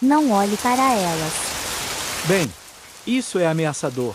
Não olhe para elas. Bem, isso é ameaçador.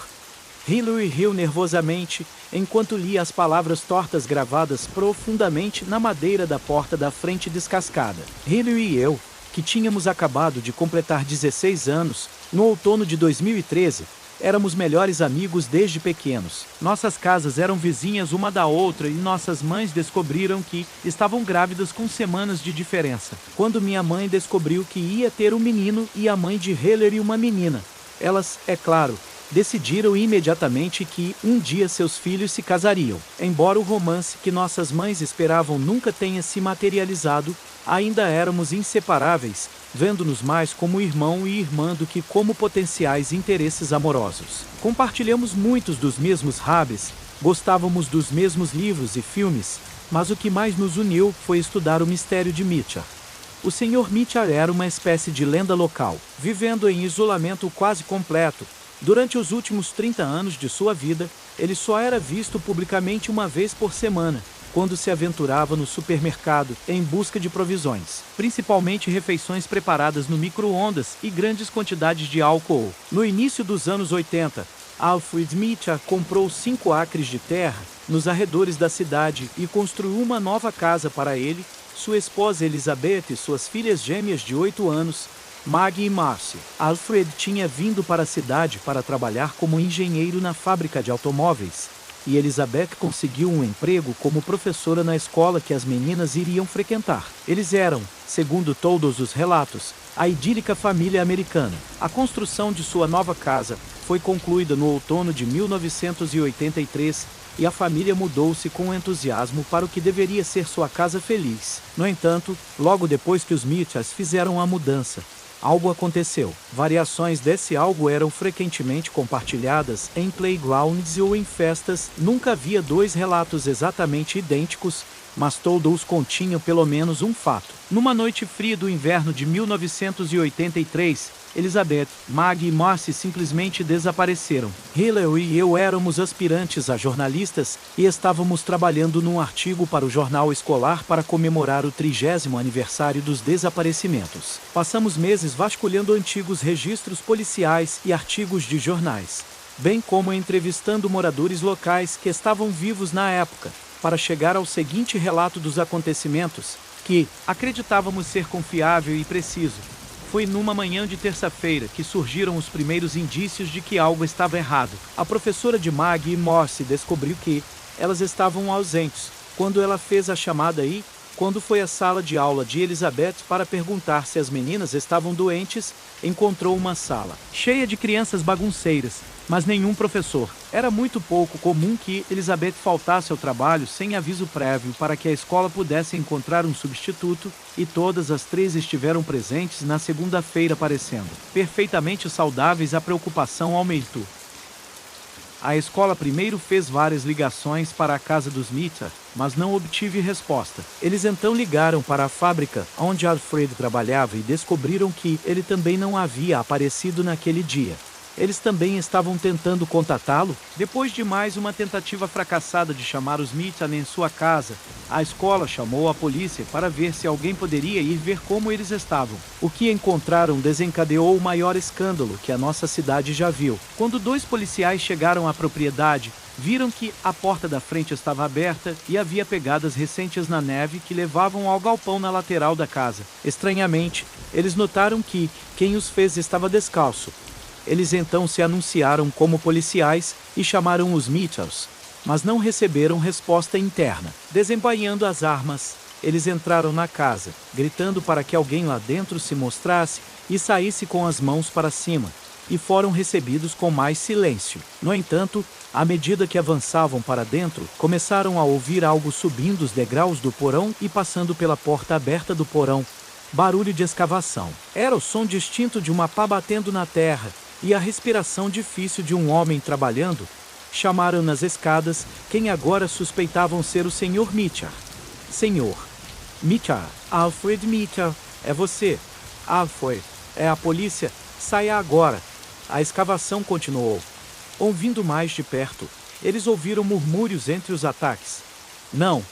Hillary riu nervosamente, enquanto lia as palavras tortas gravadas profundamente na madeira da porta da frente descascada. Hillary e eu, que tínhamos acabado de completar 16 anos, no outono de 2013, éramos melhores amigos desde pequenos. Nossas casas eram vizinhas uma da outra e nossas mães descobriram que estavam grávidas com semanas de diferença. Quando minha mãe descobriu que ia ter um menino e a mãe de Hillary uma menina, elas, é claro, decidiram imediatamente que um dia seus filhos se casariam. Embora o romance que nossas mães esperavam nunca tenha se materializado, ainda éramos inseparáveis, vendo-nos mais como irmão e irmã do que como potenciais interesses amorosos. Compartilhamos muitos dos mesmos hobbies, gostávamos dos mesmos livros e filmes, mas o que mais nos uniu foi estudar o mistério de Mitchell. O Sr. Mitchell era uma espécie de lenda local, vivendo em isolamento quase completo. Durante os últimos 30 anos de sua vida, ele só era visto publicamente uma vez por semana, quando se aventurava no supermercado em busca de provisões, principalmente refeições preparadas no micro-ondas e grandes quantidades de álcool. No início dos anos 80, Alfred Mitchell comprou 5 acres de terra nos arredores da cidade e construiu uma nova casa para ele, sua esposa Elizabeth e suas filhas gêmeas de 8 anos, Maggie e Marcy. Alfred tinha vindo para a cidade para trabalhar como engenheiro na fábrica de automóveis, e Elizabeth conseguiu um emprego como professora na escola que as meninas iriam frequentar. Eles eram, segundo todos os relatos, a idílica família americana. A construção de sua nova casa foi concluída no outono de 1983 e a família mudou-se com entusiasmo para o que deveria ser sua casa feliz. No entanto, logo depois que os Mitchells fizeram a mudança, algo aconteceu. Variações desse algo eram frequentemente compartilhadas em playgrounds ou em festas. Nunca havia 2 relatos exatamente idênticos, mas todos continham pelo menos um fato. Numa noite fria do inverno de 1983, Elizabeth, Maggie e Marcy simplesmente desapareceram. Hillary e eu éramos aspirantes a jornalistas e estávamos trabalhando num artigo para o jornal escolar para comemorar o 30º aniversário dos desaparecimentos. Passamos meses vasculhando antigos registros policiais e artigos de jornais, bem como entrevistando moradores locais que estavam vivos na época, para chegar ao seguinte relato dos acontecimentos, que acreditávamos ser confiável e preciso. Foi numa manhã de terça-feira que surgiram os primeiros indícios de que algo estava errado. A professora de Maggie e Marcy descobriu que elas estavam ausentes quando ela fez a chamada e, quando foi à sala de aula de Elizabeth para perguntar se as meninas estavam doentes, encontrou uma sala cheia de crianças bagunceiras, mas nenhum professor. Era muito pouco comum que Elizabeth faltasse ao trabalho sem aviso prévio para que a escola pudesse encontrar um substituto, e todas as 3 estiveram presentes na segunda-feira parecendo perfeitamente saudáveis. A preocupação aumentou. A escola primeiro fez várias ligações para a casa dos Mitchell, mas não obtive resposta. Eles então ligaram para a fábrica onde Alfred trabalhava e descobriram que ele também não havia aparecido naquele dia. Eles também estavam tentando contatá-lo. Depois de mais uma tentativa fracassada de chamar os Mitchell em sua casa, a escola chamou a polícia para ver se alguém poderia ir ver como eles estavam. O que encontraram desencadeou o maior escândalo que a nossa cidade já viu. Quando 2 policiais chegaram à propriedade, viram que a porta da frente estava aberta e havia pegadas recentes na neve que levavam ao galpão na lateral da casa. Estranhamente, eles notaram que quem os fez estava descalço. Eles então se anunciaram como policiais e chamaram os Mitchells, mas não receberam resposta interna. Desembainhando as armas, eles entraram na casa, gritando para que alguém lá dentro se mostrasse e saísse com as mãos para cima, e foram recebidos com mais silêncio. No entanto, à medida que avançavam para dentro, começaram a ouvir algo subindo os degraus do porão e passando pela porta aberta do porão. Barulho de escavação. Era o som distinto de uma pá batendo na terra e a respiração difícil de um homem trabalhando. Chamaram nas escadas quem agora suspeitavam ser o Sr. Mitchell. Senhor Mitchell, Alfred Mitchell, é você. Alfred, é a polícia, saia agora. A escavação continuou. Ouvindo mais de perto, eles ouviram murmúrios entre os ataques. Não,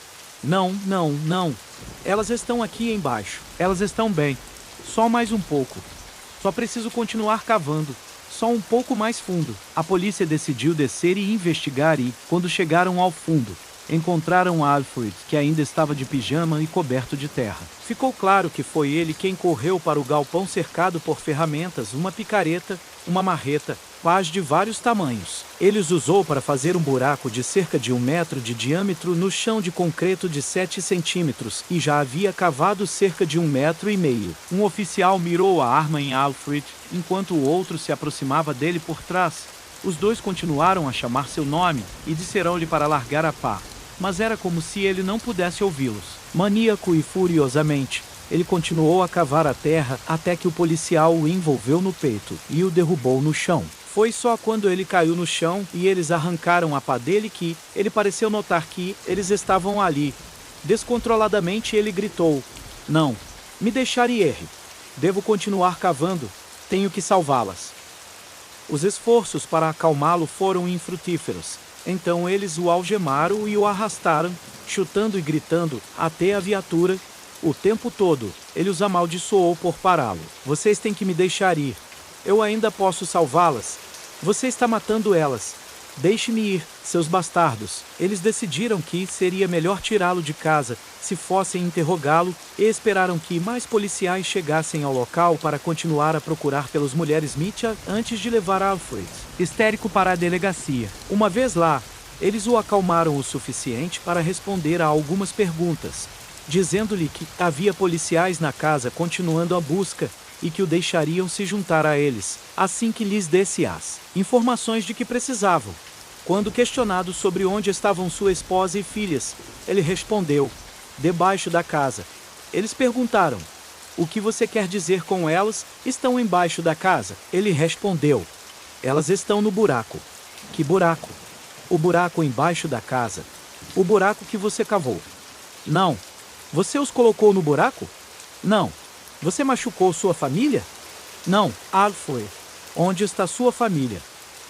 não, não, não. Elas estão aqui embaixo. Elas estão bem. Só mais um pouco. Só preciso continuar cavando. Só um pouco mais fundo. A polícia decidiu descer e investigar e, quando chegaram ao fundo, encontraram Alfred, que ainda estava de pijama e coberto de terra. Ficou claro que foi ele quem correu para o galpão cercado por ferramentas, uma picareta, uma marreta, pás de vários tamanhos. Ele os usou para fazer um buraco de cerca de 1 metro de diâmetro no chão de concreto de 7 centímetros e já havia cavado cerca de 1,5 metros. Um oficial mirou a arma em Alfred, enquanto o outro se aproximava dele por trás. Os dois continuaram a chamar seu nome e disseram-lhe para largar a pá, mas era como se ele não pudesse ouvi-los. Maníaco e furiosamente, ele continuou a cavar a terra até que o policial o envolveu no peito e o derrubou no chão. Foi só quando ele caiu no chão e eles arrancaram a pá dele que ele pareceu notar que eles estavam ali. Descontroladamente ele gritou: "Não, me deixarem ir. Devo continuar cavando. Tenho que salvá-las." Os esforços para acalmá-lo foram infrutíferos. Então eles o algemaram e o arrastaram, chutando e gritando, até a viatura. O tempo todo, ele os amaldiçoou por pará-lo. "Vocês têm que me deixar ir. Eu ainda posso salvá-las. Você está matando elas. Deixe-me ir, seus bastardos." Eles decidiram que seria melhor tirá-lo de casa, se fossem interrogá-lo, e esperaram que mais policiais chegassem ao local para continuar a procurar pelas mulheres Mitchell antes de levar Alfred, histérico, para a delegacia. Uma vez lá, eles o acalmaram o suficiente para responder a algumas perguntas, dizendo-lhe que havia policiais na casa continuando a busca e que o deixariam se juntar a eles, assim que lhes desse as informações de que precisavam. Quando questionado sobre onde estavam sua esposa e filhas, ele respondeu: "Debaixo da casa." Eles perguntaram: "O que você quer dizer com elas? Estão embaixo da casa?" Ele respondeu: "Elas estão no buraco." "Que buraco?" "O buraco embaixo da casa. O buraco que você cavou." "Não." "Você os colocou no buraco?" "Não." "Você machucou sua família?" "Não." "Alfred, onde está sua família?"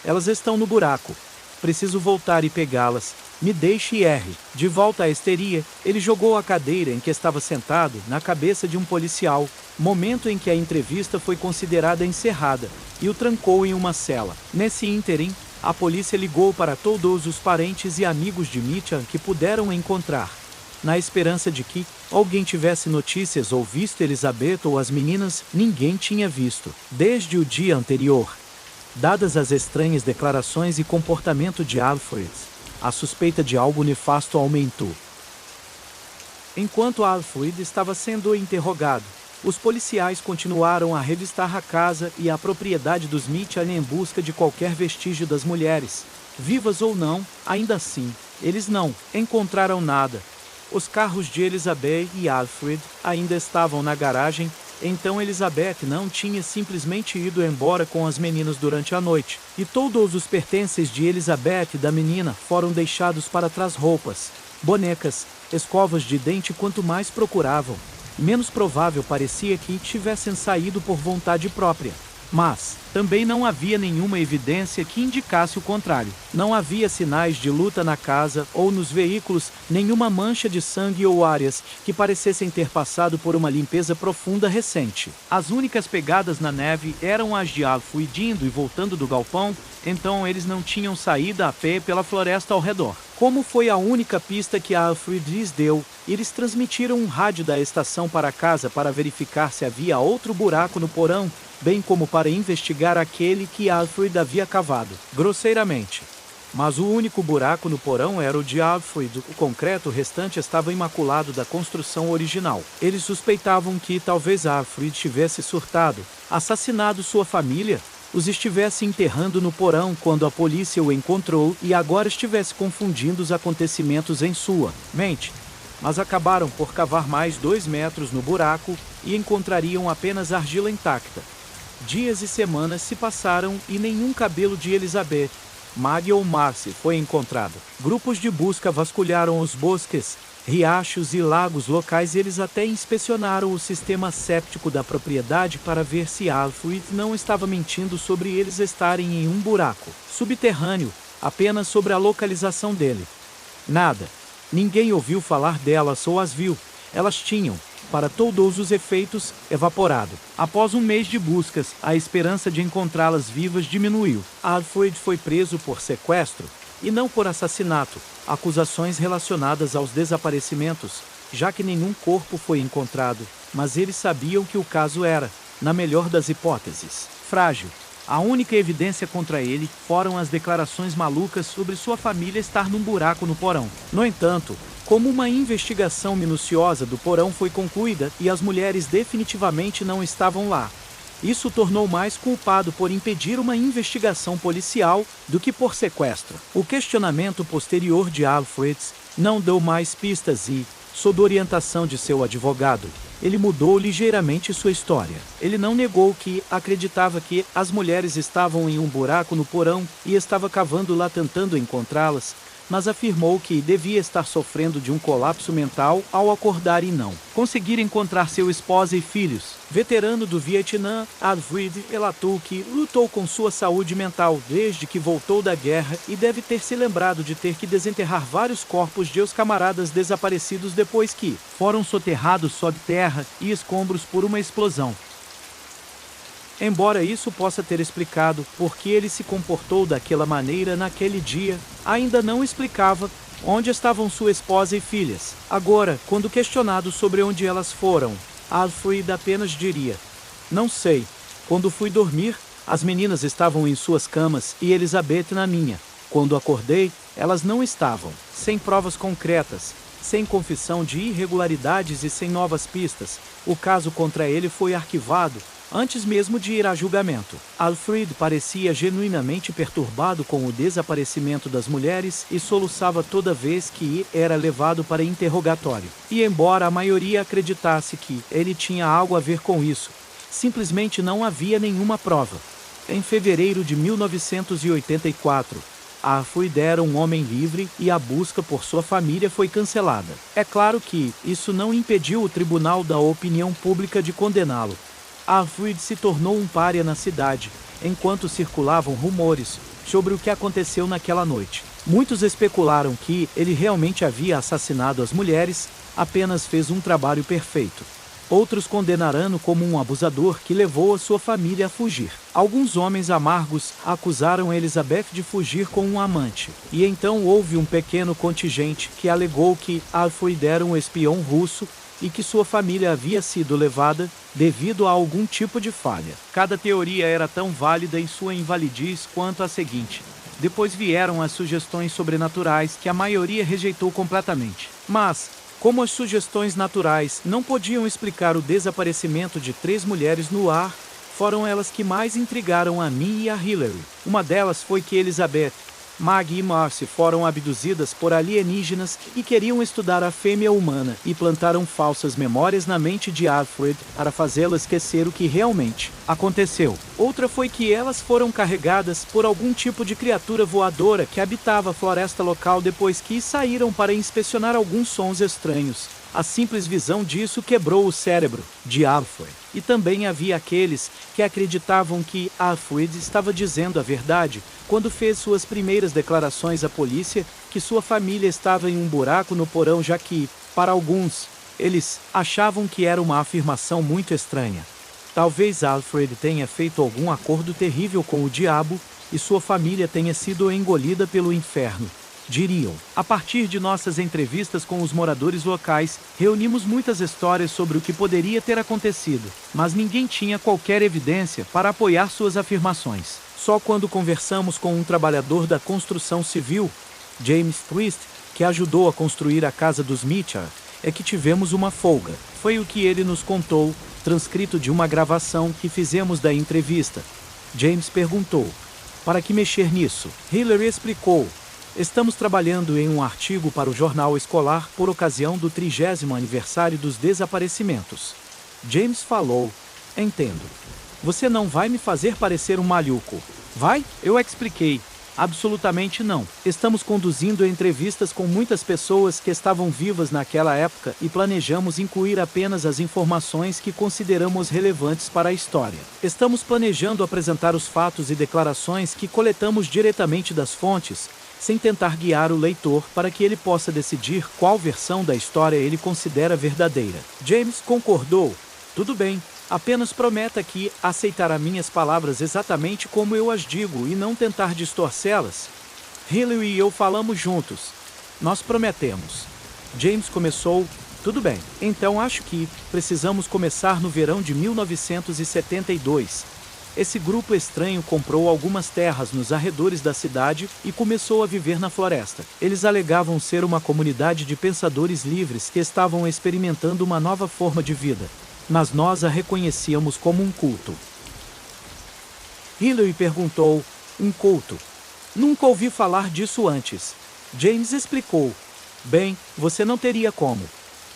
"Elas estão no buraco. Preciso voltar e pegá-las. Me deixe ir." De volta à histeria, ele jogou a cadeira em que estava sentado na cabeça de um policial, momento em que a entrevista foi considerada encerrada, e o trancou em uma cela. Nesse ínterim, a polícia ligou para todos os parentes e amigos de Mitchell que puderam encontrar, na esperança de que alguém tivesse notícias ou visto Elizabeth ou as meninas. Ninguém tinha visto. Desde o dia anterior, dadas as estranhas declarações e comportamento de Alfred, a suspeita de algo nefasto aumentou. Enquanto Alfred estava sendo interrogado, os policiais continuaram a revistar a casa e a propriedade dos Mitchell em busca de qualquer vestígio das mulheres, vivas ou não. Ainda assim, eles não encontraram nada. Os carros de Elizabeth e Alfred ainda estavam na garagem, então Elizabeth não tinha simplesmente ido embora com as meninas durante a noite, e todos os pertences de Elizabeth e da menina foram deixados para trás: roupas, bonecas, escovas de dente. Quanto mais procuravam, menos provável parecia que tivessem saído por vontade própria. Mas também não havia nenhuma evidência que indicasse o contrário. Não havia sinais de luta na casa ou nos veículos, nenhuma mancha de sangue ou áreas que parecessem ter passado por uma limpeza profunda recente. As únicas pegadas na neve eram as de Alfred indo e voltando do galpão, então eles não tinham saído a pé pela floresta ao redor. Como foi a única pista que Alfred lhes deu, eles transmitiram um rádio da estação para casa para verificar se havia outro buraco no porão, bem como para investigar aquele que Alfred havia cavado, grosseiramente. Mas o único buraco no porão era o de Alfred. O concreto restante estava imaculado da construção original. Eles suspeitavam que talvez Alfred tivesse surtado, assassinado sua família, os estivesse enterrando no porão quando a polícia o encontrou e agora estivesse confundindo os acontecimentos em sua mente. Mas acabaram por cavar mais 2 metros no buraco e encontrariam apenas argila intacta. Dias e semanas se passaram e nenhum cabelo de Elizabeth, Maggie ou Marcy foi encontrado. Grupos de busca vasculharam os bosques, riachos e lagos locais. Eles até inspecionaram o sistema séptico da propriedade para ver se Alfred não estava mentindo sobre eles estarem em um buraco subterrâneo, apenas sobre a localização dele. Nada. Ninguém ouviu falar delas ou as viu. Elas tinham para todos os efeitos, evaporado. Após um mês de buscas, a esperança de encontrá-las vivas diminuiu. Alfred foi preso por sequestro, e não por assassinato, acusações relacionadas aos desaparecimentos, já que nenhum corpo foi encontrado, mas eles sabiam que o caso era, na melhor das hipóteses, frágil. A única evidência contra ele foram as declarações malucas sobre sua família estar num buraco no porão. No entanto, como uma investigação minuciosa do porão foi concluída e as mulheres definitivamente não estavam lá, isso o tornou mais culpado por impedir uma investigação policial do que por sequestro. O questionamento posterior de Alfred não deu mais pistas e, sob orientação de seu advogado, ele mudou ligeiramente sua história. Ele não negou que acreditava que as mulheres estavam em um buraco no porão e estava cavando lá tentando encontrá-las, mas afirmou que devia estar sofrendo de um colapso mental ao acordar e não conseguir encontrar seu esposa e filhos. Veterano do Vietnã, Alfred relatou que lutou com sua saúde mental desde que voltou da guerra e deve ter se lembrado de ter que desenterrar vários corpos de seus camaradas desaparecidos depois que foram soterrados sob terra e escombros por uma explosão. Embora isso possa ter explicado por que ele se comportou daquela maneira naquele dia, ainda não explicava onde estavam sua esposa e filhas. Agora, quando questionado sobre onde elas foram, Alfred apenas diria: "Não sei. Quando fui dormir, as meninas estavam em suas camas e Elizabeth na minha. Quando acordei, elas não estavam." Sem provas concretas, sem confissão de irregularidades e sem novas pistas, o caso contra ele foi arquivado antes mesmo de ir a julgamento. Alfred parecia genuinamente perturbado com o desaparecimento das mulheres e soluçava toda vez que era levado para interrogatório. E embora a maioria acreditasse que ele tinha algo a ver com isso, simplesmente não havia nenhuma prova. Em fevereiro de 1984, Alfred era um homem livre e a busca por sua família foi cancelada. É claro que isso não impediu o Tribunal da Opinião Pública de condená-lo. Alfred se tornou um pária na cidade, enquanto circulavam rumores sobre o que aconteceu naquela noite. Muitos especularam que ele realmente havia assassinado as mulheres, apenas fez um trabalho perfeito. Outros condenaram-no como um abusador que levou a sua família a fugir. Alguns homens amargos acusaram Elizabeth de fugir com um amante. E então houve um pequeno contingente que alegou que Alfred era um espião russo e que sua família havia sido levada devido a algum tipo de falha. Cada teoria era tão válida em sua invalidez quanto a seguinte. Depois vieram as sugestões sobrenaturais que a maioria rejeitou completamente. Mas, como as sugestões naturais não podiam explicar o desaparecimento de 3 mulheres no ar, foram elas que mais intrigaram a mim e a Hillary. Uma delas foi que Elizabeth, Maggie e Marcy foram abduzidas por alienígenas e queriam estudar a fêmea humana e plantaram falsas memórias na mente de Alfred para fazê-la esquecer o que realmente aconteceu. Outra foi que elas foram carregadas por algum tipo de criatura voadora que habitava a floresta local depois que saíram para inspecionar alguns sons estranhos. A simples visão disso quebrou o cérebro de Alfred. E também havia aqueles que acreditavam que Alfred estava dizendo a verdade quando fez suas primeiras declarações à polícia que sua família estava em um buraco no porão, já que, para alguns, eles achavam que era uma afirmação muito estranha. Talvez Alfred tenha feito algum acordo terrível com o diabo e sua família tenha sido engolida pelo inferno, diriam. A partir de nossas entrevistas com os moradores locais, reunimos muitas histórias sobre o que poderia ter acontecido, mas ninguém tinha qualquer evidência para apoiar suas afirmações. Só quando conversamos com um trabalhador da construção civil, James Twist, que ajudou a construir a casa dos Mitchell, é que tivemos uma folga. Foi o que ele nos contou, transcrito de uma gravação que fizemos da entrevista. James perguntou: "Para que mexer nisso?" Hillary explicou: "Estamos trabalhando em um artigo para o jornal escolar por ocasião do 30º aniversário dos desaparecimentos." James falou: "Entendo. Você não vai me fazer parecer um maluco, vai?" Eu expliquei: "Absolutamente não. Estamos conduzindo entrevistas com muitas pessoas que estavam vivas naquela época e planejamos incluir apenas as informações que consideramos relevantes para a história. Estamos planejando apresentar os fatos e declarações que coletamos diretamente das fontes, sem tentar guiar o leitor para que ele possa decidir qual versão da história ele considera verdadeira. James concordou. Tudo bem, apenas prometa que aceitará minhas palavras exatamente como eu as digo e não tentar distorcê-las. Hillary e eu falamos juntos. Nós prometemos. James começou. Tudo bem, então acho que precisamos começar no verão de 1972. Esse grupo estranho comprou algumas terras nos arredores da cidade e começou a viver na floresta. Eles alegavam ser uma comunidade de pensadores livres que estavam experimentando uma nova forma de vida, mas nós a reconhecíamos como um culto. Hillary perguntou, um culto? Nunca ouvi falar disso antes. James explicou. Bem, você não teria como.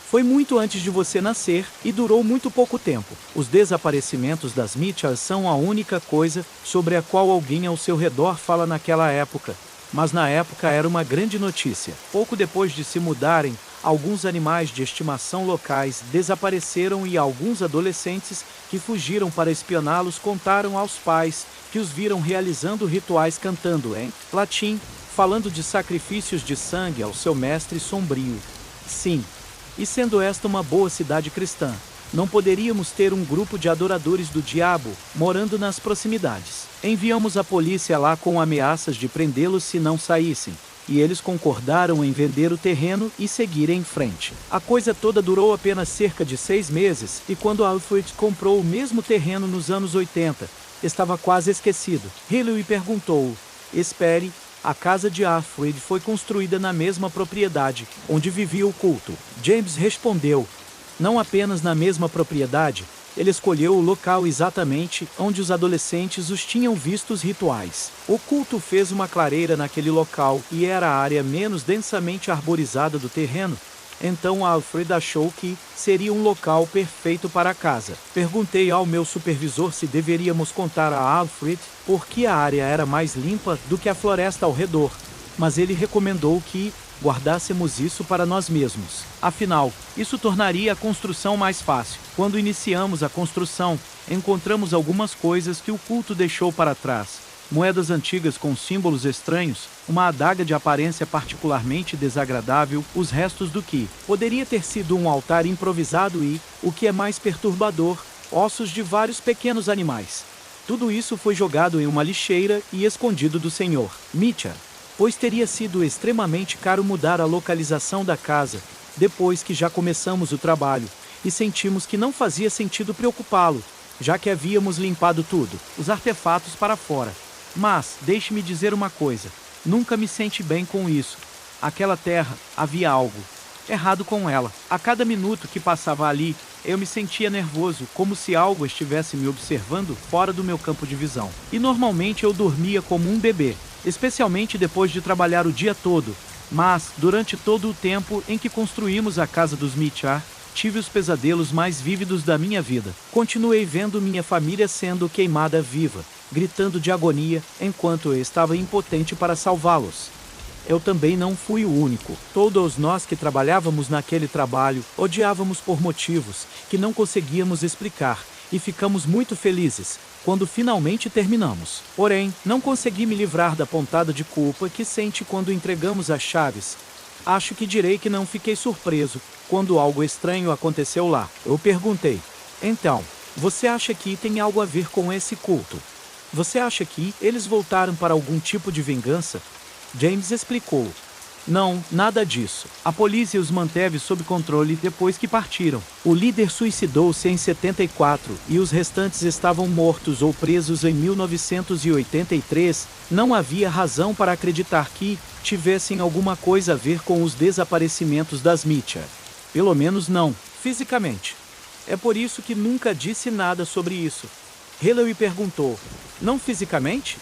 Foi muito antes de você nascer e durou muito pouco tempo. Os desaparecimentos das Mitchell são a única coisa sobre a qual alguém ao seu redor fala naquela época. Mas na época era uma grande notícia. Pouco depois de se mudarem, alguns animais de estimação locais desapareceram e alguns adolescentes que fugiram para espioná-los contaram aos pais que os viram realizando rituais cantando em latim, falando de sacrifícios de sangue ao seu mestre sombrio. Sim. E sendo esta uma boa cidade cristã, não poderíamos ter um grupo de adoradores do diabo morando nas proximidades. Enviamos a polícia lá com ameaças de prendê-los se não saíssem, e eles concordaram em vender o terreno e seguir em frente. A coisa toda durou apenas cerca de 6 meses, e quando Alfred comprou o mesmo terreno nos anos 80, estava quase esquecido. Hillary perguntou, espere, a casa de Alfred foi construída na mesma propriedade, onde vivia o culto. James respondeu, não apenas na mesma propriedade, ele escolheu o local exatamente onde os adolescentes os tinham vistos rituais. O culto fez uma clareira naquele local e era a área menos densamente arborizada do terreno. Então Alfred achou que seria um local perfeito para a casa. Perguntei ao meu supervisor se deveríamos contar a Alfred porque a área era mais limpa do que a floresta ao redor, mas ele recomendou que guardássemos isso para nós mesmos. Afinal, isso tornaria a construção mais fácil. Quando iniciamos a construção, encontramos algumas coisas que o culto deixou para trás. Moedas antigas com símbolos estranhos, uma adaga de aparência particularmente desagradável, os restos do que poderia ter sido um altar improvisado e, o que é mais perturbador, ossos de vários pequenos animais. Tudo isso foi jogado em uma lixeira e escondido do Sr. Mitchell, pois teria sido extremamente caro mudar a localização da casa, depois que já começamos o trabalho, e sentimos que não fazia sentido preocupá-lo, já que havíamos limpado tudo, os artefatos para fora. Mas, deixe-me dizer uma coisa, nunca me senti bem com isso. Aquela terra, havia algo errado com ela. A cada minuto que passava ali, eu me sentia nervoso, como se algo estivesse me observando fora do meu campo de visão. E normalmente eu dormia como um bebê, especialmente depois de trabalhar o dia todo. Mas, durante todo o tempo em que construímos a casa dos Mitchell, tive os pesadelos mais vívidos da minha vida. Continuei vendo minha família sendo queimada viva, gritando de agonia, enquanto eu estava impotente para salvá-los. Eu também não fui o único. Todos nós que trabalhávamos naquele trabalho odiávamos por motivos que não conseguíamos explicar, e ficamos muito felizes quando finalmente terminamos. Porém, não consegui me livrar da pontada de culpa que sente quando entregamos as chaves. Acho que direi que não fiquei surpreso quando algo estranho aconteceu lá. Eu perguntei, então, você acha que tem algo a ver com esse culto? Você acha que eles voltaram para algum tipo de vingança? James explicou. Não, nada disso. A polícia os manteve sob controle depois que partiram. O líder suicidou-se em 74 e os restantes estavam mortos ou presos em 1983. Não havia razão para acreditar que tivessem alguma coisa a ver com os desaparecimentos das Mitchell. Pelo menos não, fisicamente. É por isso que nunca disse nada sobre isso. Hillary perguntou, não fisicamente?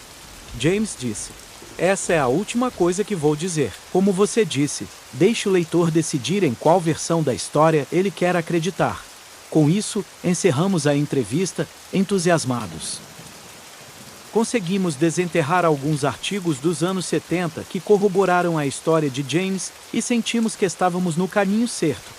James disse, essa é a última coisa que vou dizer. Como você disse, deixe o leitor decidir em qual versão da história ele quer acreditar. Com isso, encerramos a entrevista, entusiasmados. Conseguimos desenterrar alguns artigos dos anos 70 que corroboraram a história de James e sentimos que estávamos no caminho certo.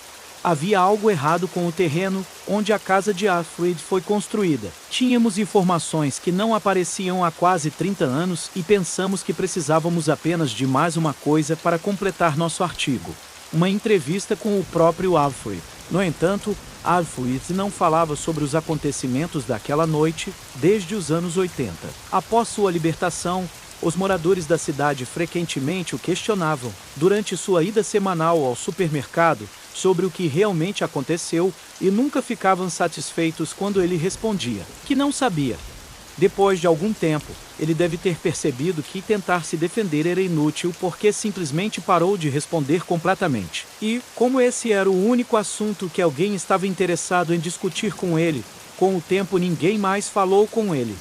Havia algo errado com o terreno onde a casa de Alfred foi construída. Tínhamos informações que não apareciam há quase 30 anos e pensamos que precisávamos apenas de mais uma coisa para completar nosso artigo: uma entrevista com o próprio Alfred. No entanto, Alfred não falava sobre os acontecimentos daquela noite desde os anos 80. Após sua libertação, os moradores da cidade frequentemente o questionavam, durante sua ida semanal ao supermercado, sobre o que realmente aconteceu e nunca ficavam satisfeitos quando ele respondia que não sabia. Depois de algum tempo, ele deve ter percebido que tentar se defender era inútil porque simplesmente parou de responder completamente. E, como esse era o único assunto que alguém estava interessado em discutir com ele, com o tempo ninguém mais falou com ele.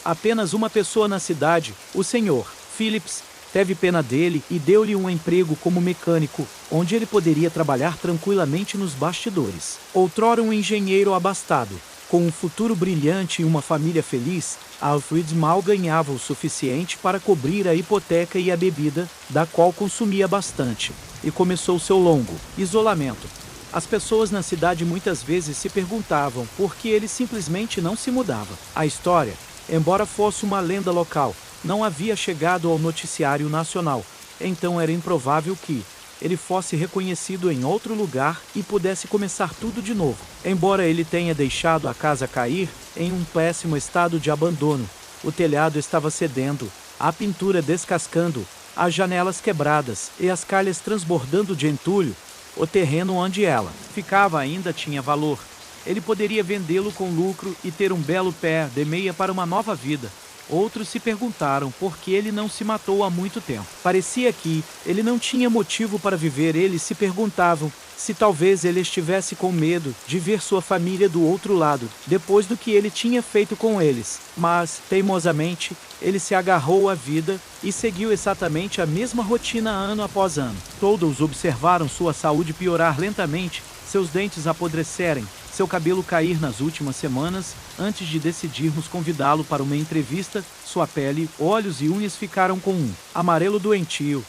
Apenas uma pessoa na cidade, o Sr. Phillips, teve pena dele e deu-lhe um emprego como mecânico, onde ele poderia trabalhar tranquilamente nos bastidores. Outrora um engenheiro abastado, com um futuro brilhante e uma família feliz, Alfred mal ganhava o suficiente para cobrir a hipoteca e a bebida, da qual consumia bastante, e começou seu longo isolamento. As pessoas na cidade muitas vezes se perguntavam por que ele simplesmente não se mudava. A história, embora fosse uma lenda local, não havia chegado ao noticiário nacional, então era improvável que ele fosse reconhecido em outro lugar e pudesse começar tudo de novo. Embora ele tenha deixado a casa cair em um péssimo estado de abandono, o telhado estava cedendo, a pintura descascando, as janelas quebradas e as calhas transbordando de entulho, o terreno onde ela ficava ainda tinha valor. Ele poderia vendê-lo com lucro e ter um belo pé de meia para uma nova vida. Outros se perguntaram por que ele não se matou há muito tempo. Parecia que ele não tinha motivo para viver. Eles se perguntavam se talvez ele estivesse com medo de ver sua família do outro lado, depois do que ele tinha feito com eles. Mas, teimosamente, ele se agarrou à vida e seguiu exatamente a mesma rotina ano após ano. Todos observaram sua saúde piorar lentamente, seus dentes apodrecerem, seu cabelo cair nas últimas semanas. Antes de decidirmos convidá-lo para uma entrevista, sua pele, olhos e unhas ficaram com um amarelo doentio.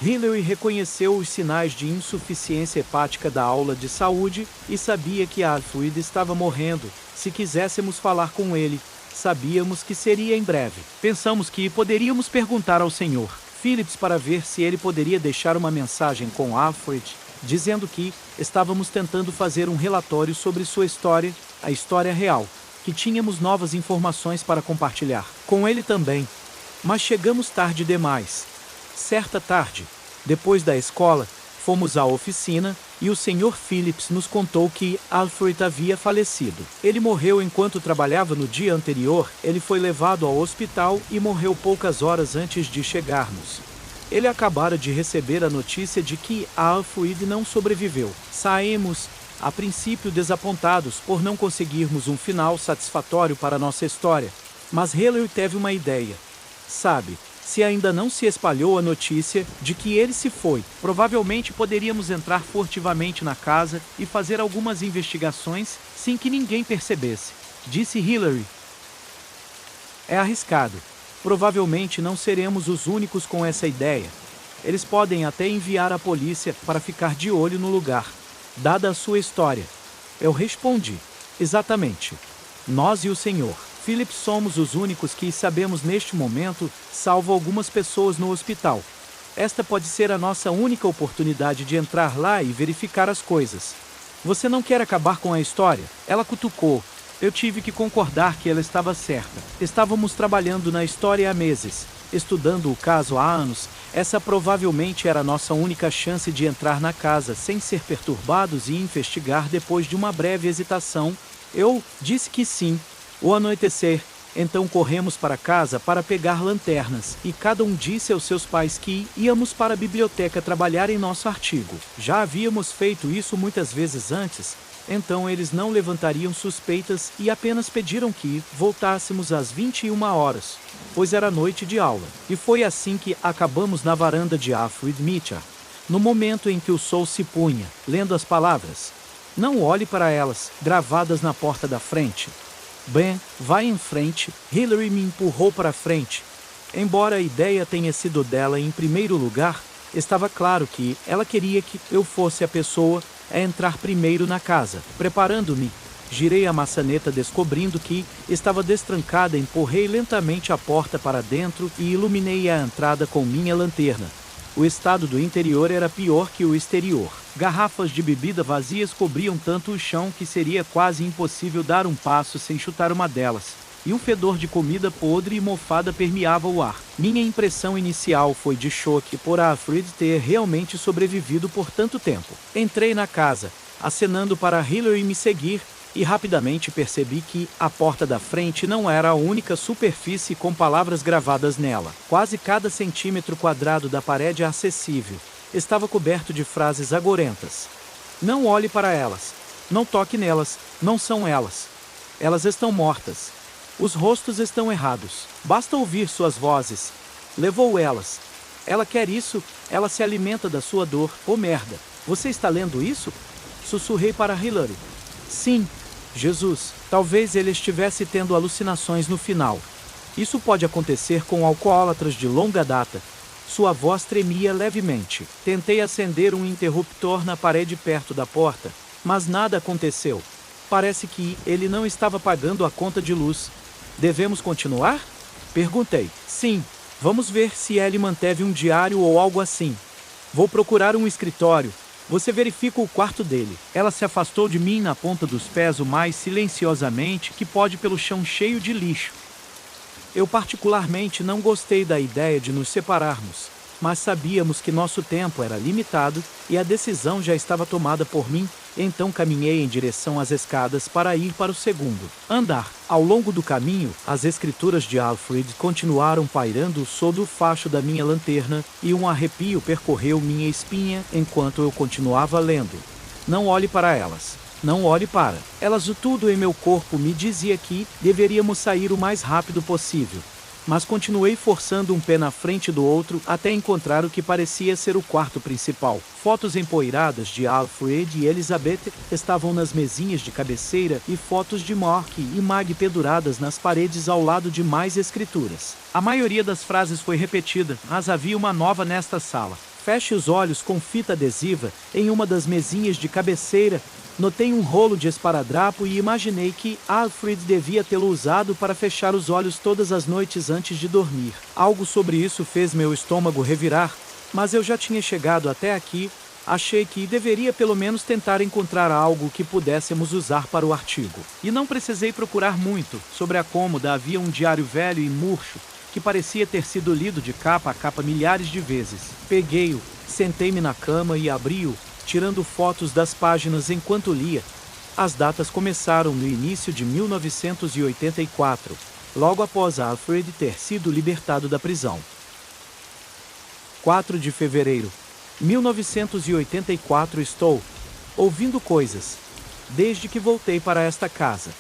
Hillary reconheceu os sinais de insuficiência hepática da aula de saúde e sabia que Alfred estava morrendo. Se quiséssemos falar com ele, sabíamos que seria em breve. Pensamos que poderíamos perguntar ao Sr. Phillips para ver se ele poderia deixar uma mensagem com Alfred, dizendo que estávamos tentando fazer um relatório sobre sua história, a história real, que tínhamos novas informações para compartilhar com ele também. Mas chegamos tarde demais. Certa tarde, depois da escola, fomos à oficina e o Sr. Phillips nos contou que Alfred havia falecido. Ele morreu enquanto trabalhava no dia anterior. Ele foi levado ao hospital e morreu poucas horas antes de chegarmos. Ele acabara de receber a notícia de que Alfred não sobreviveu. Saímos, a princípio desapontados por não conseguirmos um final satisfatório para nossa história. Mas Hillary teve uma ideia. Sabe, se ainda não se espalhou a notícia de que ele se foi, provavelmente poderíamos entrar furtivamente na casa e fazer algumas investigações sem que ninguém percebesse, disse Hillary. É arriscado. Provavelmente não seremos os únicos com essa ideia. Eles podem até enviar a polícia para ficar de olho no lugar, dada a sua história. Eu respondi. Exatamente. Nós e o Sr. Phillips somos os únicos que sabemos neste momento, salvo algumas pessoas no hospital. Esta pode ser a nossa única oportunidade de entrar lá e verificar as coisas. Você não quer acabar com a história? Ela cutucou. Eu tive que concordar que ela estava certa. Estávamos trabalhando na história há meses, estudando o caso há anos. Essa provavelmente era a nossa única chance de entrar na casa sem ser perturbados e investigar. Depois de uma breve hesitação, eu disse que sim. O anoitecer, então corremos para casa para pegar lanternas, e cada um disse aos seus pais que íamos para a biblioteca trabalhar em nosso artigo. Já havíamos feito isso muitas vezes antes, então eles não levantariam suspeitas e apenas pediram que voltássemos às 21 horas, pois era noite de aula. E foi assim que acabamos na varanda de Alfred Mitchell, no momento em que o sol se punha, lendo as palavras. Não olhe para elas, gravadas na porta da frente. Ben, vai em frente. Hillary me empurrou para frente. Embora a ideia tenha sido dela em primeiro lugar, estava claro que ela queria que eu fosse a pessoa é entrar primeiro na casa. Preparando-me, girei a maçaneta descobrindo que estava destrancada, empurrei lentamente a porta para dentro e iluminei a entrada com minha lanterna. O estado do interior era pior que o exterior. Garrafas de bebida vazias cobriam tanto o chão que seria quase impossível dar um passo sem chutar uma delas. E um fedor de comida podre e mofada permeava o ar. Minha impressão inicial foi de choque por Alfred ter realmente sobrevivido por tanto tempo. Entrei na casa, acenando para Hillary me seguir, e rapidamente percebi que a porta da frente não era a única superfície com palavras gravadas nela. Quase cada centímetro quadrado da parede acessível estava coberto de frases agorentas. Não olhe para elas. Não toque nelas. Não são elas. Elas estão mortas. Os rostos estão errados. Basta ouvir suas vozes. Levou elas. Ela quer isso. Ela se alimenta da sua dor. Oh merda. Você está lendo isso? Sussurrei para Hillary. Sim. Jesus, talvez ele estivesse tendo alucinações no final. Isso pode acontecer com alcoólatras de longa data. Sua voz tremia levemente. Tentei acender um interruptor na parede perto da porta, mas nada aconteceu. Parece que ele não estava pagando a conta de luz. Devemos continuar? Perguntei. Sim, vamos ver se ele manteve um diário ou algo assim. Vou procurar um escritório. Você verifica o quarto dele. Ela se afastou de mim na ponta dos pés o mais silenciosamente que pode pelo chão cheio de lixo. Eu particularmente não gostei da ideia de nos separarmos, mas sabíamos que nosso tempo era limitado e a decisão já estava tomada por mim, então caminhei em direção às escadas para ir para o segundo andar. Ao longo do caminho, as escrituras de Alfred continuaram pairando sob o facho da minha lanterna e um arrepio percorreu minha espinha enquanto eu continuava lendo. Não olhe para elas. Não olhe para elas. Tudo em meu corpo me dizia que deveríamos sair o mais rápido possível. Mas continuei forçando um pé na frente do outro até encontrar o que parecia ser o quarto principal. Fotos empoeiradas de Alfred e Elizabeth estavam nas mesinhas de cabeceira e fotos de Mark e Mag penduradas nas paredes ao lado de mais escrituras. A maioria das frases foi repetida, mas havia uma nova nesta sala. Feche os olhos com fita adesiva em uma das mesinhas de cabeceira. Notei um rolo de esparadrapo e imaginei que Alfred devia tê-lo usado para fechar os olhos todas as noites antes de dormir. Algo sobre isso fez meu estômago revirar, mas eu já tinha chegado até aqui. Achei que deveria pelo menos tentar encontrar algo que pudéssemos usar para o artigo. E não precisei procurar muito. Sobre a cômoda havia um diário velho e murcho, que parecia ter sido lido de capa a capa milhares de vezes. Peguei-o, sentei-me na cama e abri-o, tirando fotos das páginas enquanto lia. As datas começaram no início de 1984, logo após Alfred ter sido libertado da prisão. 4 de fevereiro, 1984. Estou ouvindo coisas desde que voltei para esta casa.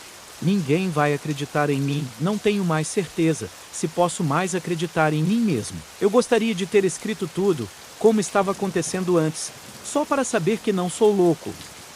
Ninguém vai acreditar em mim, não tenho mais certeza se posso mais acreditar em mim mesmo. Eu gostaria de ter escrito tudo, como estava acontecendo antes, só para saber que não sou louco.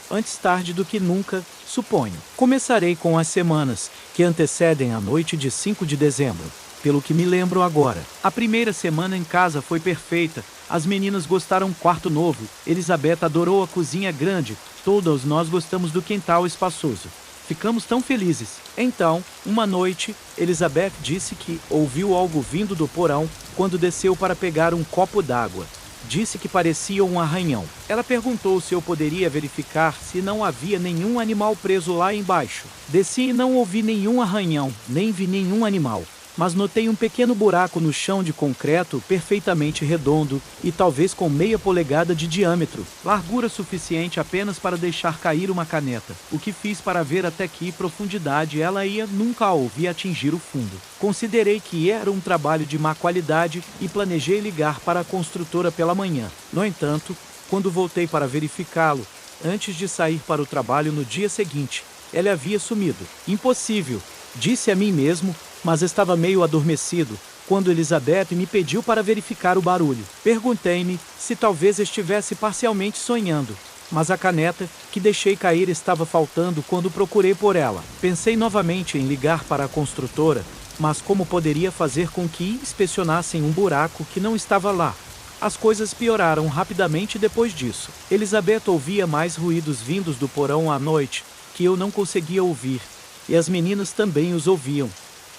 Antes tarde do que nunca, suponho. Começarei com as semanas que antecedem a noite de 5 de dezembro. Pelo que me lembro agora, a primeira semana em casa foi perfeita. As meninas gostaram do quarto novo, Elizabeth adorou a cozinha grande, todos nós gostamos do quintal espaçoso. Ficamos tão felizes. Então, uma noite, Elizabeth disse que ouviu algo vindo do porão quando desceu para pegar um copo d'água. Disse que parecia um arranhão. Ela perguntou se eu poderia verificar se não havia nenhum animal preso lá embaixo. Desci e não ouvi nenhum arranhão, nem vi nenhum animal. Mas notei um pequeno buraco no chão de concreto perfeitamente redondo e talvez com meia polegada de diâmetro, largura suficiente apenas para deixar cair uma caneta. O que fiz para ver até que profundidade ela ia, nunca a ouvi atingir o fundo. Considerei que era um trabalho de má qualidade e planejei ligar para a construtora pela manhã. No entanto, quando voltei para verificá-lo, antes de sair para o trabalho no dia seguinte, ele havia sumido. Impossível, disse a mim mesmo, mas estava meio adormecido quando Elizabeth me pediu para verificar o barulho. Perguntei-me se talvez estivesse parcialmente sonhando, mas a caneta que deixei cair estava faltando quando procurei por ela. Pensei novamente em ligar para a construtora, mas como poderia fazer com que inspecionassem um buraco que não estava lá? As coisas pioraram rapidamente depois disso. Elizabeth ouvia mais ruídos vindos do porão à noite, que eu não conseguia ouvir, e as meninas também os ouviam.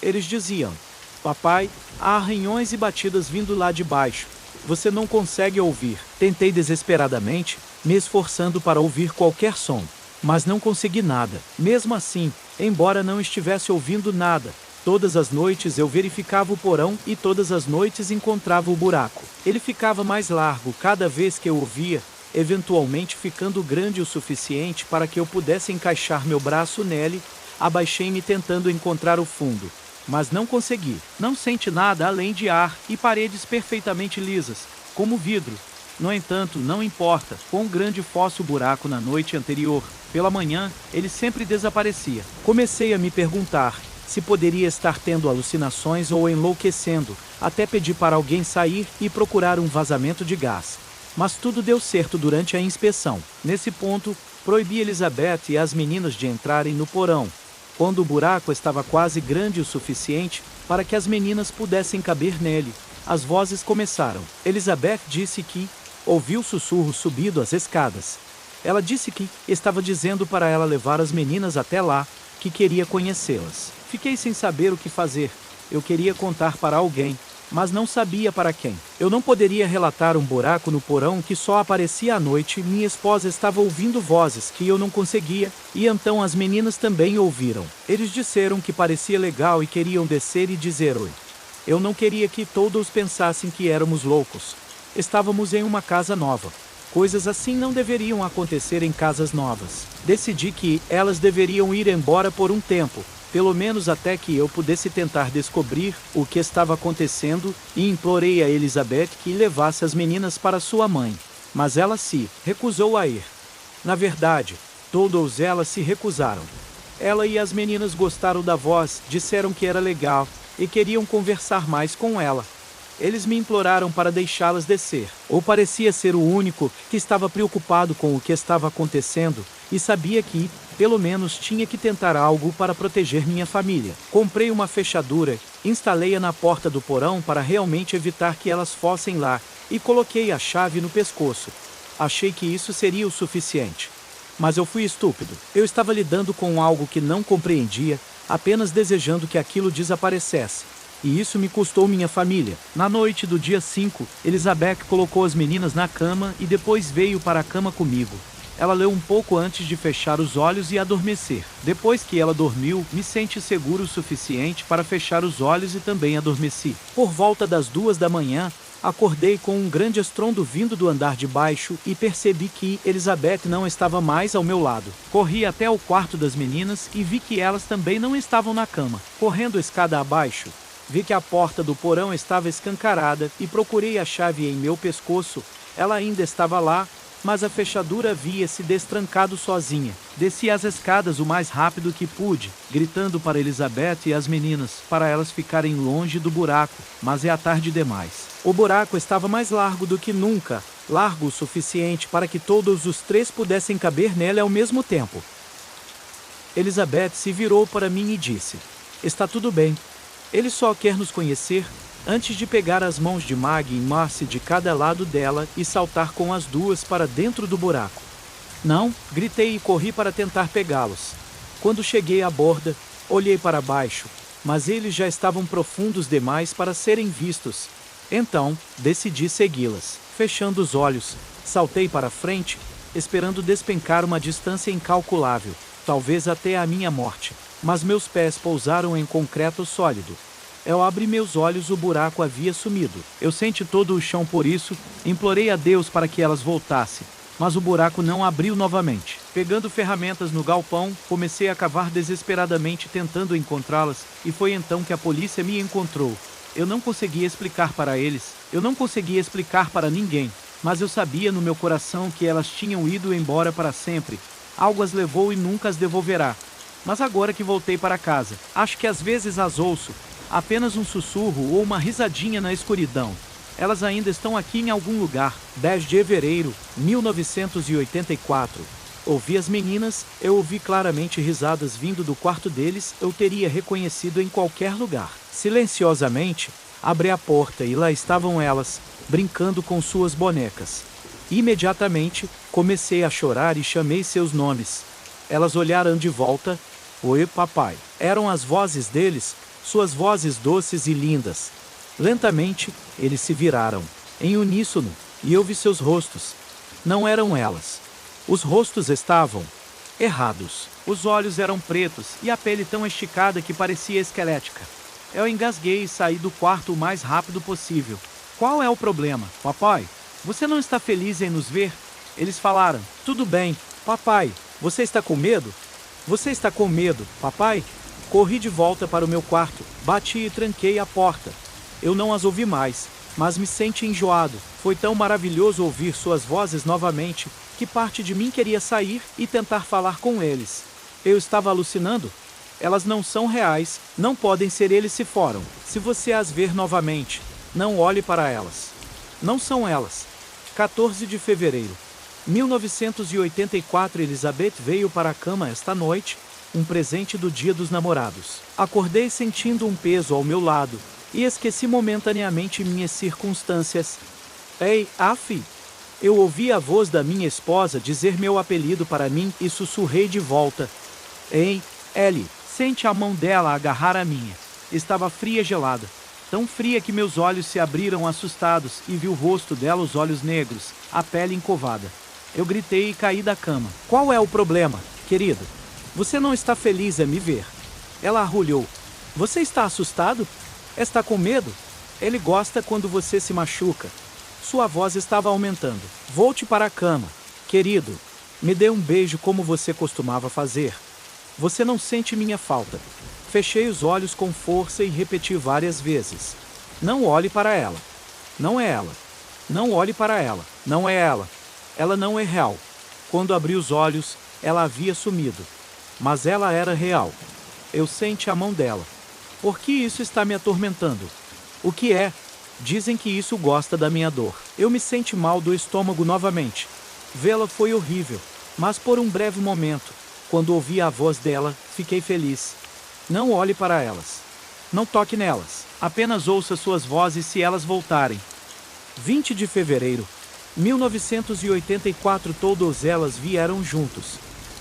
Eles diziam: papai, há arranhões e batidas vindo lá de baixo. Você não consegue ouvir. Tentei desesperadamente, me esforçando para ouvir qualquer som, mas não consegui nada. Mesmo assim, embora não estivesse ouvindo nada, todas as noites eu verificava o porão e todas as noites encontrava o buraco. Ele ficava mais largo cada vez que eu ouvia, eventualmente ficando grande o suficiente para que eu pudesse encaixar meu braço nele. Abaixei-me tentando encontrar o fundo, mas não consegui. Não sente nada além de ar e paredes perfeitamente lisas, como vidro. No entanto, não importa quão grande fosse o buraco na noite anterior, pela manhã, ele sempre desaparecia. Comecei a me perguntar se poderia estar tendo alucinações ou enlouquecendo, até pedi para alguém sair e procurar um vazamento de gás. Mas tudo deu certo durante a inspeção. Nesse ponto, proibi Elizabeth e as meninas de entrarem no porão, quando o buraco estava quase grande o suficiente para que as meninas pudessem caber nele. As vozes começaram. Elizabeth disse que ouviu sussurros subindo as escadas. Ela disse que estava dizendo para ela levar as meninas até lá, que queria conhecê-las. Fiquei sem saber o que fazer. Eu queria contar para alguém, mas não sabia para quem. Eu não poderia relatar um buraco no porão que só aparecia à noite. Minha esposa estava ouvindo vozes que eu não conseguia, e então as meninas também ouviram. Eles disseram que parecia legal e queriam descer e dizer oi. Eu não queria que todos pensassem que éramos loucos. Estávamos em uma casa nova. Coisas assim não deveriam acontecer em casas novas. Decidi que elas deveriam ir embora por um tempo, pelo menos até que eu pudesse tentar descobrir o que estava acontecendo, e implorei a Elizabeth que levasse as meninas para sua mãe. Mas ela se recusou a ir. Na verdade, todas elas se recusaram. Ela e as meninas gostaram da voz, disseram que era legal, e queriam conversar mais com ela. Eles me imploraram para deixá-las descer. Eu parecia ser o único que estava preocupado com o que estava acontecendo, e sabia que, pelo menos, tinha que tentar algo para proteger minha família. Comprei uma fechadura, instalei-a na porta do porão para realmente evitar que elas fossem lá, e coloquei a chave no pescoço. Achei que isso seria o suficiente. Mas eu fui estúpido. Eu estava lidando com algo que não compreendia, apenas desejando que aquilo desaparecesse. E isso me custou minha família. Na noite do dia 5, Elizabeth colocou as meninas na cama e depois veio para a cama comigo. Ela leu um pouco antes de fechar os olhos e adormecer. Depois que ela dormiu, me senti seguro o suficiente para fechar os olhos e também adormeci. Por volta das 2 da manhã, acordei com um grande estrondo vindo do andar de baixo e percebi que Elizabeth não estava mais ao meu lado. Corri até o quarto das meninas e vi que elas também não estavam na cama. Correndo a escada abaixo, vi que a porta do porão estava escancarada e procurei a chave em meu pescoço. Ela ainda estava lá, mas a fechadura havia se destrancado sozinha. Desci as escadas o mais rápido que pude, gritando para Elizabeth e as meninas, para elas ficarem longe do buraco, mas é tarde demais. O buraco estava mais largo do que nunca, largo o suficiente para que todos os três pudessem caber nele ao mesmo tempo. Elizabeth se virou para mim e disse: "Está tudo bem. Ele só quer nos conhecer", antes de pegar as mãos de Maggie e Marcy de cada lado dela e saltar com as duas para dentro do buraco. "Não", gritei e corri para tentar pegá-los. Quando cheguei à borda, olhei para baixo, mas eles já estavam profundos demais para serem vistos. Então, decidi segui-las. Fechando os olhos, saltei para frente, esperando despencar uma distância incalculável, talvez até a minha morte. Mas meus pés pousaram em concreto sólido. Ao abrir meus olhos, o buraco havia sumido. Eu senti todo o chão, por isso, implorei a Deus para que elas voltassem. Mas o buraco não abriu novamente. Pegando ferramentas no galpão, comecei a cavar desesperadamente tentando encontrá-las, e foi então que a polícia me encontrou. Eu não conseguia explicar para eles, eu não conseguia explicar para ninguém, mas eu sabia no meu coração que elas tinham ido embora para sempre. Algo as levou e nunca as devolverá. Mas agora que voltei para casa, acho que às vezes as ouço, apenas um sussurro ou uma risadinha na escuridão. Elas ainda estão aqui em algum lugar. 10 de fevereiro, 1984. Ouvi as meninas, eu ouvi claramente risadas vindo do quarto deles, eu teria reconhecido em qualquer lugar. Silenciosamente, Abri a porta e lá estavam elas, brincando com suas bonecas. Imediatamente, comecei a chorar e chamei seus nomes. Elas olharam de volta. Oi, papai. Eram as vozes deles, suas vozes doces e lindas. Lentamente, eles se viraram, em uníssono, e eu vi seus rostos. Não eram elas. Os rostos estavam errados. Os olhos eram pretos e a pele tão esticada que parecia esquelética. Eu engasguei e saí do quarto o mais rápido possível. Qual é o problema, papai? Você não está feliz em nos ver? Eles falaram. Tudo bem, papai. Você está com medo? Você está com medo, papai? Corri de volta para o meu quarto, bati e tranquei a porta. Eu não as ouvi mais, mas me senti enjoado. Foi tão maravilhoso ouvir suas vozes novamente, que parte de mim queria sair e tentar falar com eles. Eu estava alucinando? Elas não são reais, não podem ser, eles se foram. Se você as ver novamente, não olhe para elas. Não são elas. 14 de fevereiro. 1984. Elizabeth veio para a cama esta noite, um presente do Dia dos Namorados. Acordei sentindo um peso ao meu lado, e esqueci momentaneamente minhas circunstâncias. Ei, Afi! Eu ouvi a voz da minha esposa dizer meu apelido para mim e sussurrei de volta. Ei, Ellie! Sente a mão dela agarrar a minha. Estava fria e gelada. Tão fria que meus olhos se abriram assustados e vi o rosto dela, os olhos negros, a pele encovada. Eu gritei e caí da cama. Qual é o problema, querido? Você não está feliz em me ver. Ela arrulhou. Você está assustado? Está com medo? Ele gosta quando você se machuca. Sua voz estava aumentando. Volte para a cama. Querido, me dê um beijo como você costumava fazer. Você não sente minha falta. Fechei os olhos com força e repeti várias vezes. Não olhe para ela. Não é ela. Não olhe para ela. Não é ela. Ela não é real. Quando abri os olhos, ela havia sumido. Mas ela era real. Eu senti a mão dela. Por que isso está me atormentando? O que é? Dizem que isso gosta da minha dor. Eu me senti mal do estômago novamente. Vê-la foi horrível, mas por um breve momento, quando ouvi a voz dela, fiquei feliz. Não olhe para elas. Não toque nelas. Apenas ouça suas vozes se elas voltarem. 20 de fevereiro. 1984. Todas elas vieram juntos.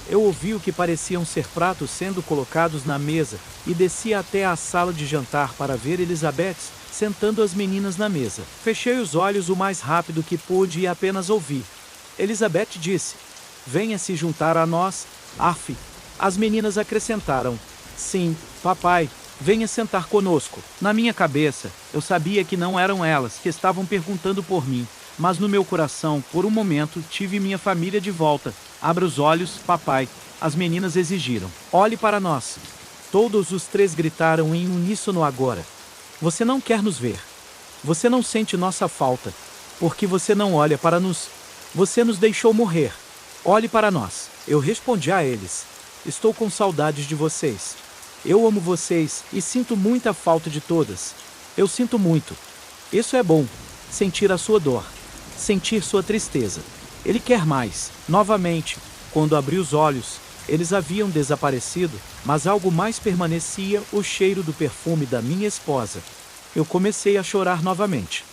Eu ouvi o que pareciam ser pratos sendo colocados na mesa e desci até a sala de jantar para ver Elizabeth sentando as meninas na mesa. Fechei os olhos o mais rápido que pude e apenas ouvi. Elizabeth disse: venha se juntar a nós, Afi. As meninas acrescentaram: sim, papai, venha sentar conosco. Na minha cabeça, eu sabia que não eram elas que estavam perguntando por mim, mas no meu coração, por um momento, tive minha família de volta. Abra os olhos, papai. As meninas exigiram. Olhe para nós. Todos os três gritaram em uníssono agora. Você não quer nos ver. Você não sente nossa falta. Porque você não olha para nós. Você nos deixou morrer. Olhe para nós. Eu respondi a eles. Estou com saudades de vocês. Eu amo vocês e sinto muita falta de todas. Eu sinto muito. Isso é bom. Sentir a sua dor. Sentir sua tristeza. Ele quer mais. Novamente, quando abri os olhos, eles haviam desaparecido, mas algo mais permanecia, o cheiro do perfume da minha esposa. Eu comecei a chorar novamente.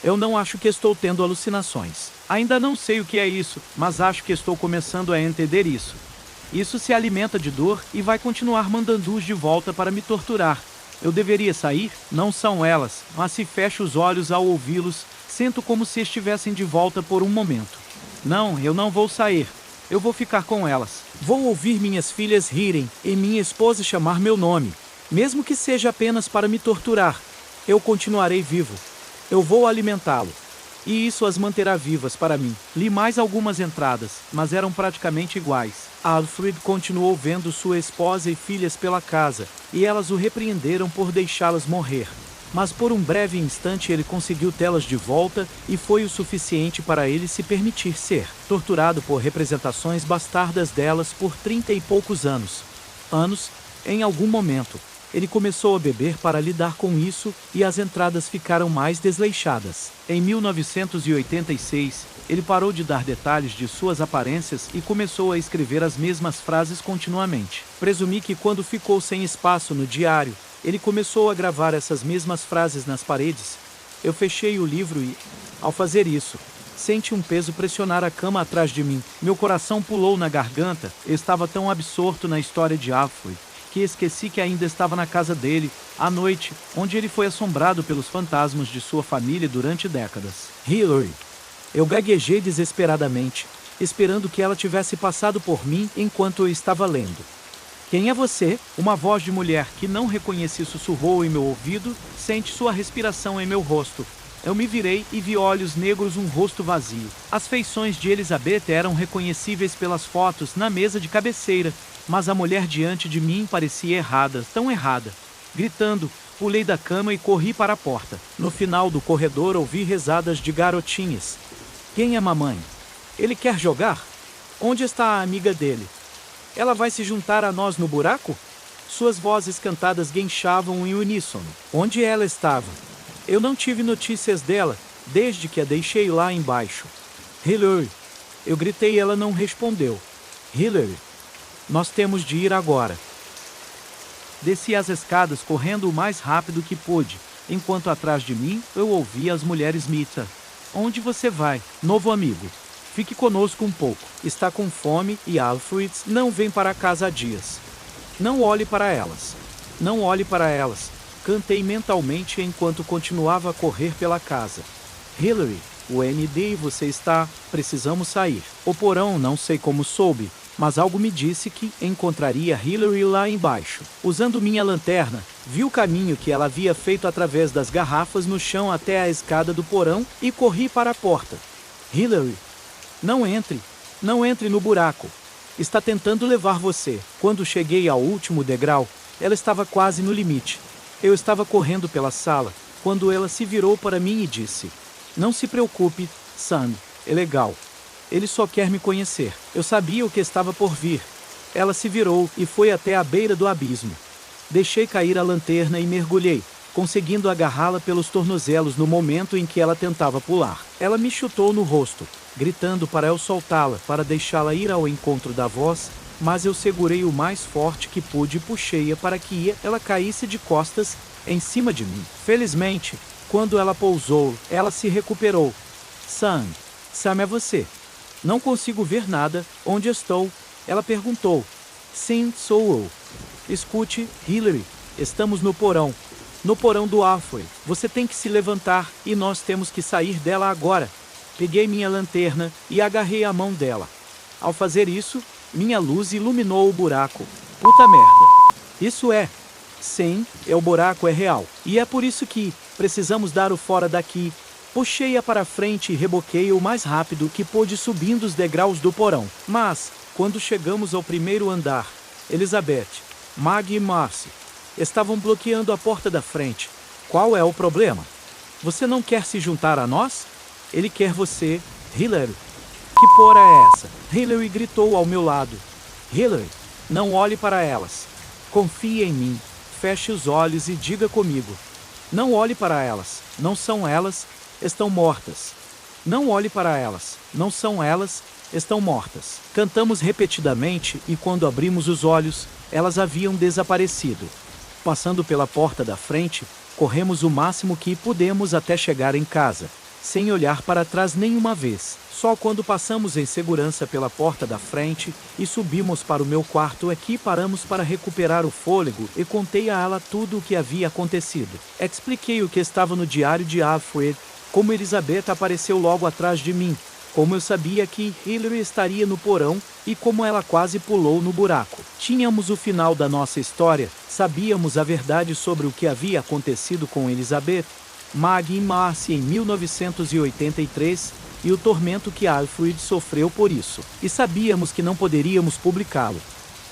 Eu não acho que estou tendo alucinações. Ainda não sei o que é isso, mas acho que estou começando a entender isso. Isso se alimenta de dor e vai continuar mandando-os de volta para me torturar. Eu deveria sair? Não são elas, mas se fecho os olhos ao ouvi-los, sinto como se estivessem de volta por um momento. Não, eu não vou sair. Eu vou ficar com elas. Vou ouvir minhas filhas rirem e minha esposa chamar meu nome. Mesmo que seja apenas para me torturar, eu continuarei vivo. Eu vou alimentá-lo. E isso as manterá vivas para mim. Li mais algumas entradas, mas eram praticamente iguais. Alfred continuou vendo sua esposa e filhas pela casa, e elas o repreenderam por deixá-las morrer. Mas por um breve instante ele conseguiu tê-las de volta e foi o suficiente para ele se permitir ser torturado por representações bastardas delas por 30 e poucos anos. Em algum momento, ele começou a beber para lidar com isso e as entradas ficaram mais desleixadas. Em 1986, ele parou de dar detalhes de suas aparências e começou a escrever as mesmas frases continuamente. Presumi que quando ficou sem espaço no diário, Ele começou a gravar essas mesmas frases nas paredes. Eu fechei o livro e, ao fazer isso, senti um peso pressionar a cama atrás de mim. Meu coração pulou na garganta. Eu estava tão absorto na história de Alfred que esqueci que ainda estava na casa dele, à noite, onde ele foi assombrado pelos fantasmas de sua família durante décadas. Hillary. Eu gaguejei desesperadamente, esperando que ela tivesse passado por mim enquanto eu estava lendo. Quem é você? Uma voz de mulher que não reconheci sussurrou em meu ouvido. Sente sua respiração em meu rosto. Eu me virei e vi olhos negros, um rosto vazio. As feições de Elizabeth eram reconhecíveis pelas fotos na mesa de cabeceira, mas a mulher diante de mim parecia errada, tão errada. Gritando, pulei da cama e corri para a porta. No final do corredor ouvi risadas de garotinhas. Quem é mamãe? Ele quer jogar? Onde está a amiga dele? Ela vai se juntar a nós no buraco? Suas vozes cantadas guinchavam em uníssono. Onde ela estava? Eu não tive notícias dela, desde que a deixei lá embaixo. Hillary. Eu gritei e ela não respondeu. Hillary. Nós temos de ir agora. Desci as escadas correndo o mais rápido que pude, enquanto atrás de mim eu ouvia as mulheres Mita. Onde você vai, novo amigo? Fique conosco um pouco. Está com fome e Alfred não vem para casa há dias. Não olhe para elas. Não olhe para elas. Cantei mentalmente enquanto continuava a correr pela casa. Hillary, o ND e você está... Precisamos sair. O porão não sei como soube, mas algo me disse que encontraria Hillary lá embaixo. Usando minha lanterna, vi o caminho que ela havia feito através das garrafas no chão até a escada do porão e corri para a porta. Hillary, não entre no buraco. Está tentando levar você. Quando cheguei ao último degrau, ela estava quase no limite. Eu estava correndo pela sala, quando ela se virou para mim e disse: Não se preocupe, Sam, é legal. Ele só quer me conhecer. Eu sabia o que estava por vir. Ela se virou e foi até a beira do abismo. Deixei cair a lanterna e mergulhei, conseguindo agarrá-la pelos tornozelos no momento em que ela tentava pular. Ela me chutou no rosto, gritando para eu soltá-la, para deixá-la ir ao encontro da voz, mas eu segurei o mais forte que pude e puxei-a para que ela caísse de costas em cima de mim. Felizmente, quando ela pousou, ela se recuperou. Sam é você. Não consigo ver nada. Onde estou? Ela perguntou. Sim, sou eu. Escute, Hillary, estamos no porão. No porão do Alfred. Você tem que se levantar e nós temos que sair dela agora. Peguei minha lanterna e agarrei a mão dela. Ao fazer isso, minha luz iluminou o buraco. Puta merda. Isso é. Sim, o buraco é real. E é por isso que precisamos dar o fora daqui. Puxei-a para frente e reboquei o mais rápido que pude subindo os degraus do porão. Mas, quando chegamos ao primeiro andar, Elizabeth, Mag e Marcy estavam bloqueando a porta da frente. Qual é o problema? Você não quer se juntar a nós? Ele quer você, Hillary. Que porra é essa? Hillary gritou ao meu lado. Hillary, não olhe para elas. Confie em mim. Feche os olhos e diga comigo. Não olhe para elas. Não são elas. Estão mortas. Não olhe para elas. Não são elas. Estão mortas. Cantamos repetidamente e quando abrimos os olhos, elas haviam desaparecido. Passando pela porta da frente, corremos o máximo que pudemos até chegar em casa, sem olhar para trás nenhuma vez. Só quando passamos em segurança pela porta da frente e subimos para o meu quarto é que paramos para recuperar o fôlego e contei a ela tudo o que havia acontecido. Expliquei o que estava no diário de Alfred, como Elizabeth apareceu logo atrás de mim, como eu sabia que Hillary estaria no porão e como ela quase pulou no buraco. Tínhamos o final da nossa história, sabíamos a verdade sobre o que havia acontecido com Elizabeth, Mag e Marcy em 1983 e o tormento que Alfred sofreu por isso. E sabíamos que não poderíamos publicá-lo.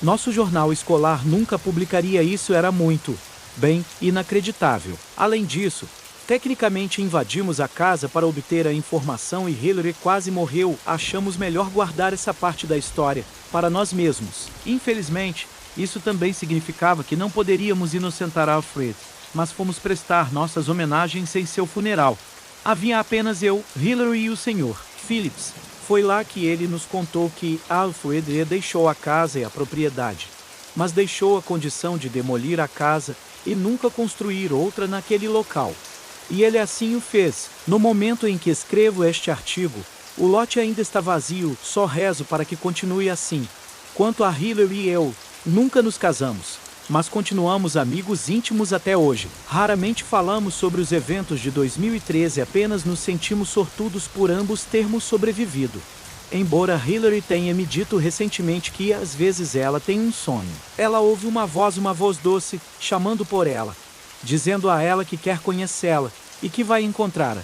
Nosso jornal escolar nunca publicaria isso, era muito, bem, inacreditável. Além disso, tecnicamente invadimos a casa para obter a informação e Hillary quase morreu. Achamos melhor guardar essa parte da história para nós mesmos. Infelizmente, isso também significava que não poderíamos inocentar Alfred, mas fomos prestar nossas homenagens em seu funeral. Havia apenas eu, Hillary e o Sr. Phillips. Foi lá que ele nos contou que Alfred deixou a casa e a propriedade, mas deixou a condição de demolir a casa e nunca construir outra naquele local. E ele assim o fez. No momento em que escrevo este artigo, o lote ainda está vazio, só rezo para que continue assim. Quanto a Hillary e eu, nunca nos casamos, mas continuamos amigos íntimos até hoje. Raramente falamos sobre os eventos de 2013, apenas nos sentimos sortudos por ambos termos sobrevivido. Embora Hillary tenha me dito recentemente que às vezes ela tem um sonho. Ela ouve uma voz doce, chamando por ela, dizendo a ela que quer conhecê-la e que vai encontrá-la.